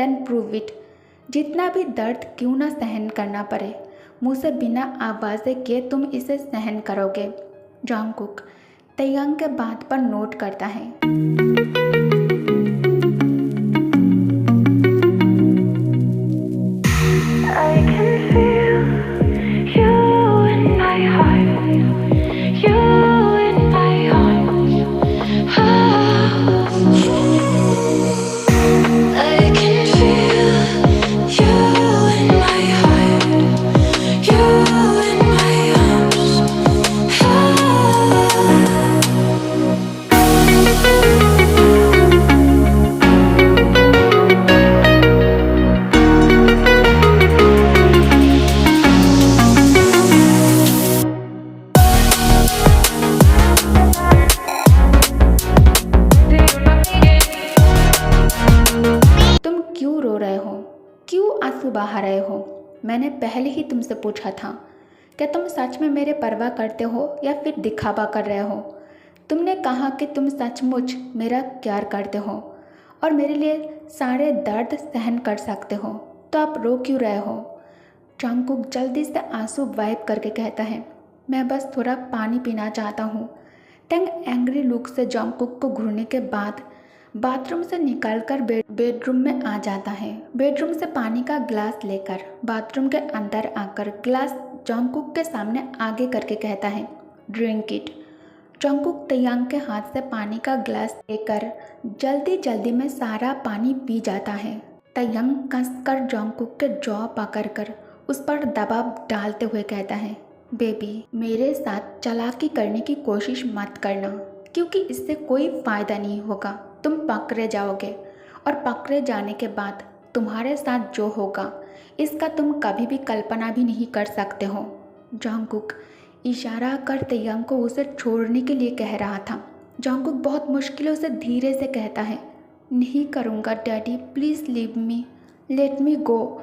Then prove it. जितना भी दर्द क्यों ना सहन करना पड़े, मुझसे बिना आवाज़ किए तुम इसे सहन करोगे। जंगकुक तयंग के बात पर नोट करता है। आंसू बहा रहे हो? मैंने पहले ही तुमसे पूछा था कि तुम सच में मेरे परवाह करते हो या फिर दिखावा कर रहे हो। तुमने कहा कि तुम सचमुच मेरा प्यार करते हो और मेरे लिए सारे दर्द सहन कर सकते हो, तो आप रो क्यों रहे हो? जंगकुक जल्दी से आंसू वाइप करके कहता है, मैं बस थोड़ा पानी पीना चाहता हूँ। टैंग एंग्री लुक से जंगकुक को घूरने के बाद बाथरूम से निकलकर बेडरूम में आ जाता है। बेडरूम से पानी का ग्लास लेकर बाथरूम के अंदर आकर ग्लास जंगकुक के सामने आगे करके कहता है, ड्रिंक इट। जंगकुक तयंग के हाथ से पानी का ग्लास लेकर जल्दी जल्दी में सारा पानी पी जाता है। तयंग कसकर जंगकुक के जॉ पकड़कर उस पर दबाव डालते हुए कहता है, बेबी मेरे साथ चालाकी करने की कोशिश मत करना, क्योंकि इससे कोई फ़ायदा नहीं होगा। तुम पकड़े जाओगे और पकड़े जाने के बाद तुम्हारे साथ जो होगा इसका तुम कभी भी कल्पना भी नहीं कर सकते हो। जंगकुक इशारा कर तयंग को उसे छोड़ने के लिए कह रहा था। जंगकुक बहुत मुश्किलों से धीरे से कहता है, नहीं करूँगा daddy, please leave me, let me go.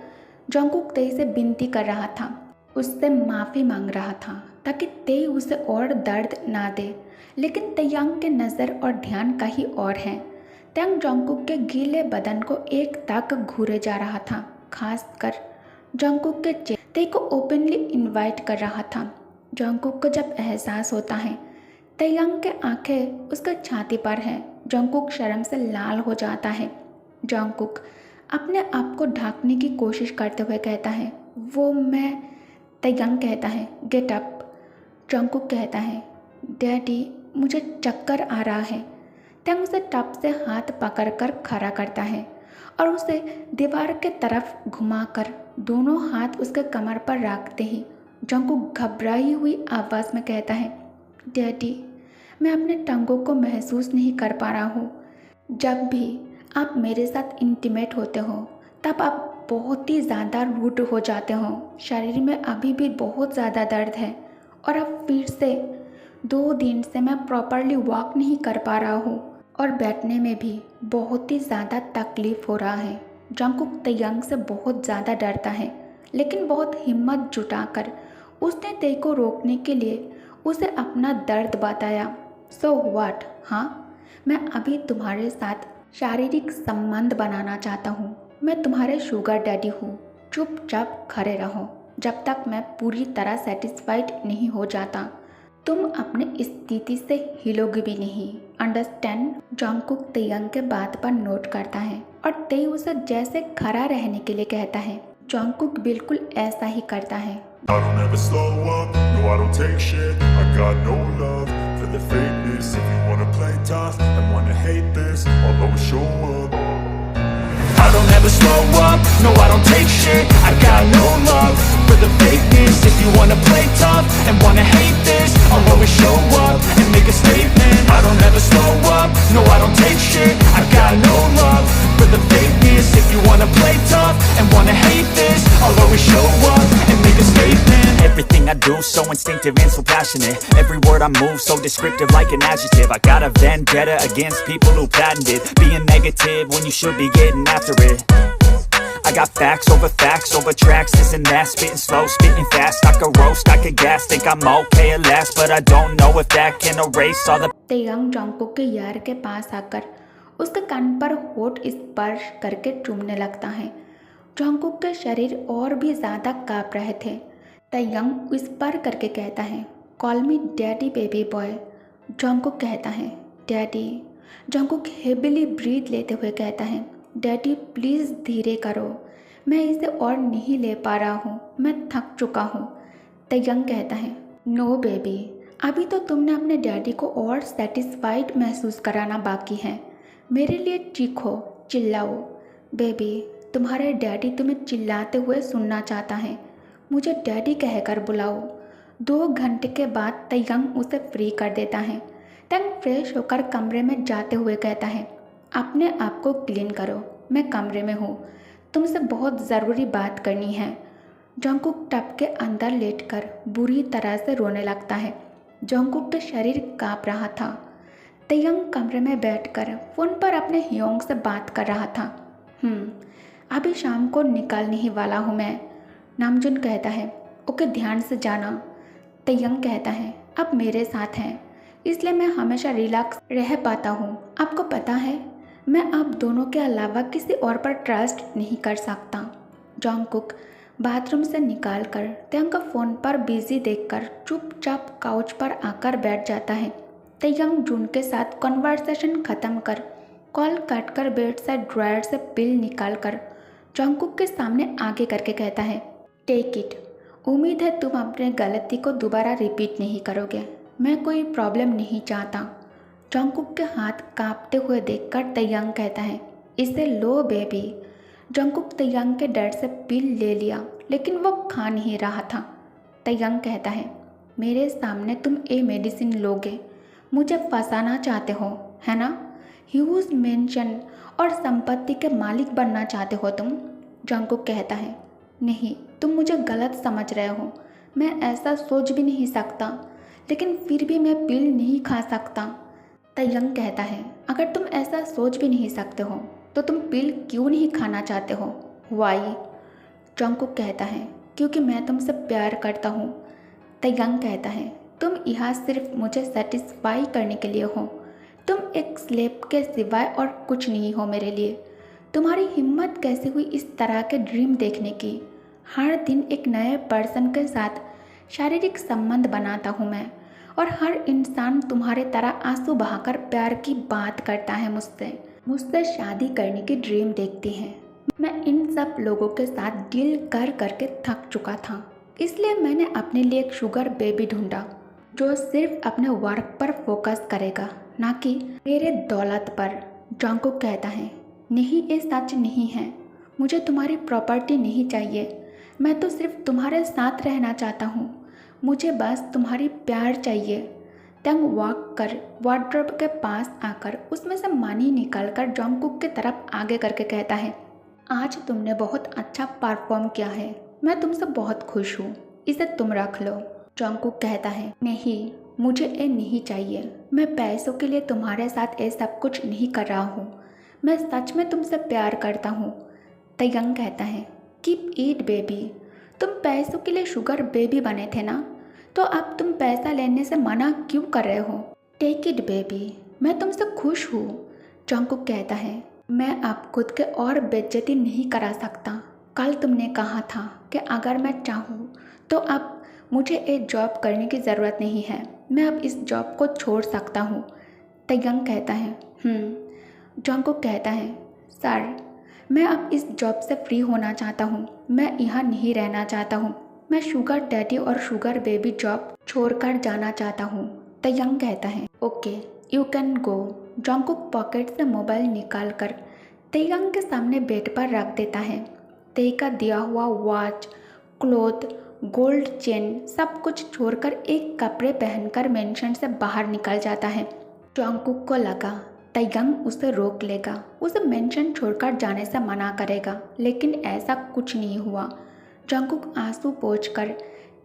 Jungkook तेई से विनती कर रहा था, उससे माफ़ी मांग रहा था ताकि तेई उसे और दर्द ना दे, लेकिन तयंग के नज़र और ध्यान कहीं और है। तयंग जंगकुक के गीले बदन को एक तक घूरे जा रहा था, खासकर जंगकुक के चेहरे को ओपनली इनवाइट कर रहा था। जंगकुक को जब एहसास होता है तयंग के आंखें उसके छाती पर है, जंगकुक शर्म से लाल हो जाता है। जंगकुक अपने आप को ढकने की कोशिश करते हुए कहता है, वो मैं। तयंग कहता है, गेट अप। जंगकुक कहता है, डैडी मुझे चक्कर आ रहा है। तयंग उसे टप से हाथ पकड़कर खड़ा करता है और उसे दीवार के तरफ घुमाकर दोनों हाथ उसके कमर पर रखते ही जंगकुक घबराई हुई आवाज़ में कहता है, डैडी मैं अपने टंगों को महसूस नहीं कर पा रहा हूँ। जब भी आप मेरे साथ इंटीमेट होते हो तब आप बहुत ही ज़्यादा रूड हो जाते हो। शरीर में अभी भी बहुत ज़्यादा दर्द है और अब फिर से 2 दिन से मैं प्रॉपरली वॉक नहीं कर पा रहा हूँ और बैठने में भी बहुत ही ज़्यादा तकलीफ़ हो रहा है। जंगकुक तयंग से बहुत ज़्यादा डरता है, लेकिन बहुत हिम्मत जुटाकर उसने तेई को रोकने के लिए उसे अपना दर्द बताया। सो व्हाट, हाँ मैं अभी तुम्हारे साथ शारीरिक संबंध बनाना चाहता हूँ। मैं तुम्हारे शुगर डैडी हूँ। चुपचाप खड़े रहो जब तक मैं पूरी तरह सेटिस्फाइड नहीं हो जाता। तुम अपने स्थिति से हिलोगे भी नहीं, अंडरस्टैंड? जंगकुक तयंग के बात पर नोट करता है और तेई उसे जैसे खड़ा रहने के लिए कहता है। जंगकुक बिल्कुल ऐसा ही करता है। I don't ever slow up, no I don't take shit, I got no love for the fakeness. If you wanna play tough and wanna hate this, I'll always show up. I don't ever slow up, no I don't take shit, I got no love for the fakeness. If you wanna play tough and wanna hate this, I'll always show up and make a statement. I don't ever slow up, no I don't take shit, I got no love for the fakeness. If you wanna play tough and wanna hate this, I'll always show up and make a statement. Everything I do so instinctive and so passionate. Every word I move so descriptive like an adjective. I got a vendetta against people who patented being negative when you should be getting after it. I got facts over tracks, this and that. Spitting slow, spitting fast. I could roast, I could gas. Think I'm okay at last, but I don't know if that can erase all the. Taehyung Jungkook के यार के पास आकर उसके कान पर होठ स्पर्श करके चूमने लगता है। जंगकुक के शरीर और भी ज़्यादा काँप रहे थे। तयंग विस्पर करके कहता है, कॉल मी डैडी बेबी बॉय। जंगकुक कहता है, डैडी। जंगकुक हेविली ब्रीथ लेते हुए कहता है, डैडी प्लीज़ धीरे करो, मैं इसे और नहीं ले पा रहा हूँ, मैं थक चुका हूँ। तयंग कहता है, नो बेबी, अभी तो तुमने अपने डैडी को और सेटिस्फाइड महसूस कराना बाकी है। मेरे लिए चीखो, चिल्लाओ। बेबी, तुम्हारे डैडी तुम्हें चिल्लाते हुए सुनना चाहता है, मुझे डैडी कहकर बुलाओ। 2 घंटे के बाद तयंग उसे फ्री कर देता है। तयंग फ्रेश होकर कमरे में जाते हुए कहता है, अपने आप को क्लीन करो, मैं कमरे में हूँ, तुमसे बहुत ज़रूरी बात करनी है। जंगकुक टब के अंदर लेटकर बुरी तरह से रोने लगता है। जंगकुक का शरीर काँप रहा था। तयंग कमरे में बैठकर फ़ोन पर अपने हियोंग से बात कर रहा था। अभी शाम को निकलने ही वाला हूँ मैं, नामजुन कहता है। ओके, ध्यान से जाना। तयंग कहता है, अब मेरे साथ हैं, इसलिए मैं हमेशा रिलैक्स रह पाता हूँ। आपको पता है, मैं आप दोनों के अलावा किसी और पर ट्रस्ट नहीं कर सकता। जंगकुक बाथरूम से निकालकर तयंग का फ़ोन पर बिजी देखकर चुपचाप काउच पर आकर बैठ जाता है। तयंग जून के साथ कन्वर्सेशन ख़त्म कर कॉल कट कर बेड से ड्रायर से पिल निकालकर जंगकुक के सामने आगे करके कहता है, टेक इट। उम्मीद है तुम अपने गलती को दोबारा रिपीट नहीं करोगे। मैं कोई प्रॉब्लम नहीं चाहता। जंगकुक के हाथ कांपते हुए देखकर तयंग कहता है, इसे लो बेबी। जंगकुक तयंग के डर से पिल ले लिया, लेकिन वो खा नहीं रहा था। तयंग कहता है, मेरे सामने तुम ये मेडिसिन लोगे, मुझे फंसाना चाहते हो, है ना? ह्यूज मेंशन और संपत्ति के मालिक बनना चाहते हो तुम? जंगकुक कहता है, नहीं, तुम मुझे गलत समझ रहे हो, मैं ऐसा सोच भी नहीं सकता, लेकिन फिर भी मैं पिल नहीं खा सकता। तयंग कहता है, अगर तुम ऐसा सोच भी नहीं सकते हो तो तुम पिल क्यों नहीं खाना चाहते हो? वाई? जंगकुक कहता है, क्योंकि मैं तुमसे प्यार करता हूँ। तयंग कहता है, तुम यहाँ सिर्फ मुझे सेटिस्फाई करने के लिए हो, तुम एक स्लेब के सिवाय और कुछ नहीं हो मेरे लिए। तुम्हारी हिम्मत कैसे हुई इस तरह के ड्रीम देखने की? हर दिन एक नए पर्सन के साथ शारीरिक संबंध बनाता हूँ मैं, और हर इंसान तुम्हारे तरह आंसू बहाकर प्यार की बात करता है मुझसे शादी करने की ड्रीम देखती है। मैं इन सब लोगों के साथ डील कर करके थक चुका था, इसलिए मैंने अपने लिए एक शुगर बेबी ढूंढा जो सिर्फ अपने वर्क पर फोकस करेगा, ना कि मेरे दौलत पर। जंगकुक कहता है, नहीं, ये सच नहीं है, मुझे तुम्हारी प्रॉपर्टी नहीं चाहिए, मैं तो सिर्फ तुम्हारे साथ रहना चाहता हूँ, मुझे बस तुम्हारी प्यार चाहिए। तंग वॉक कर वार्डरोब के पास आकर उसमें से मनी निकालकर जंगकुक की तरफ आगे करके कहता है, आज तुमने बहुत अच्छा परफॉर्म किया है, मैं तुमसे बहुत खुश हूँ, इसे तुम रख लो। जंगकुक कहता है, नहीं, मुझे ये नहीं चाहिए, मैं पैसों के लिए तुम्हारे साथ ये सब कुछ नहीं कर रहा हूँ, मैं सच में तुमसे प्यार करता हूँ। तयंग कहता है, कीप ईट बेबी, तुम पैसों के लिए शुगर बेबी बने थे ना, तो अब तुम पैसा लेने से मना क्यों कर रहे हो? टेक इट बेबी, मैं तुमसे खुश हूँ। जंगकुक कहता है, मैं अब खुद के और बेइज्जती नहीं करा सकता। कल तुमने कहा था कि अगर मैं चाहूँ तो अब मुझे एक जॉब करने की ज़रूरत नहीं है, मैं अब इस जॉब को छोड़ सकता हूँ। तयंग कहता है, जंगकुक कहता है, सर, मैं अब इस जॉब से फ्री होना चाहता हूँ, मैं यहाँ नहीं रहना चाहता हूँ, मैं शुगर डैडी और शुगर बेबी जॉब छोड़कर जाना चाहता हूँ। तयंग कहता है, okay, you can go. Jungkook pocket से मोबाइल निकाल कर तयंग के सामने बेड पर रख देता है। तय का दिया हुआ वॉच, क्लोथ, गोल्ड चेन सब कुछ छोड़कर एक कपड़े पहनकर मेंशन से बाहर निकल जाता है। जंगकुक को लगा तयंग उसे रोक लेगा, उसे मेंशन छोड़कर जाने से मना करेगा, लेकिन ऐसा कुछ नहीं हुआ। जंगकुक आंसू पोंछकर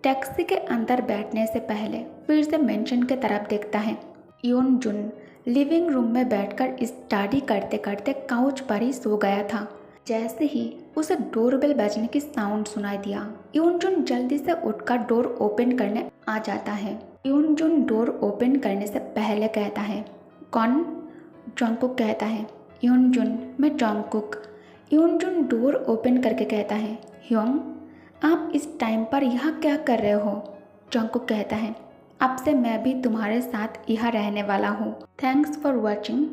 टैक्सी के अंदर बैठने से पहले फिर से मेंशन के तरफ देखता है। योन जुन लिविंग रूम में बैठकर स्टडी करते करते काउच पर ही सो गया था। जैसे ही उसे डोरबेल बजने की साउंड सुनाई दिया, योन जुन जल्दी से उठकर डोर ओपन करने आ जाता है। योन जुन डोर ओपन करने से पहले कहता है, कौन? जंगकुक कहता है, यूनजुन, मैं जॉन्गकुक। यूनजुन डोर ओपन करके कहता है, ह्योंग आप इस टाइम पर यहाँ क्या कर रहे हो? जॉन्गकुक कहता है, अब से मैं भी तुम्हारे साथ यहाँ रहने वाला हूँ। Thanks for watching.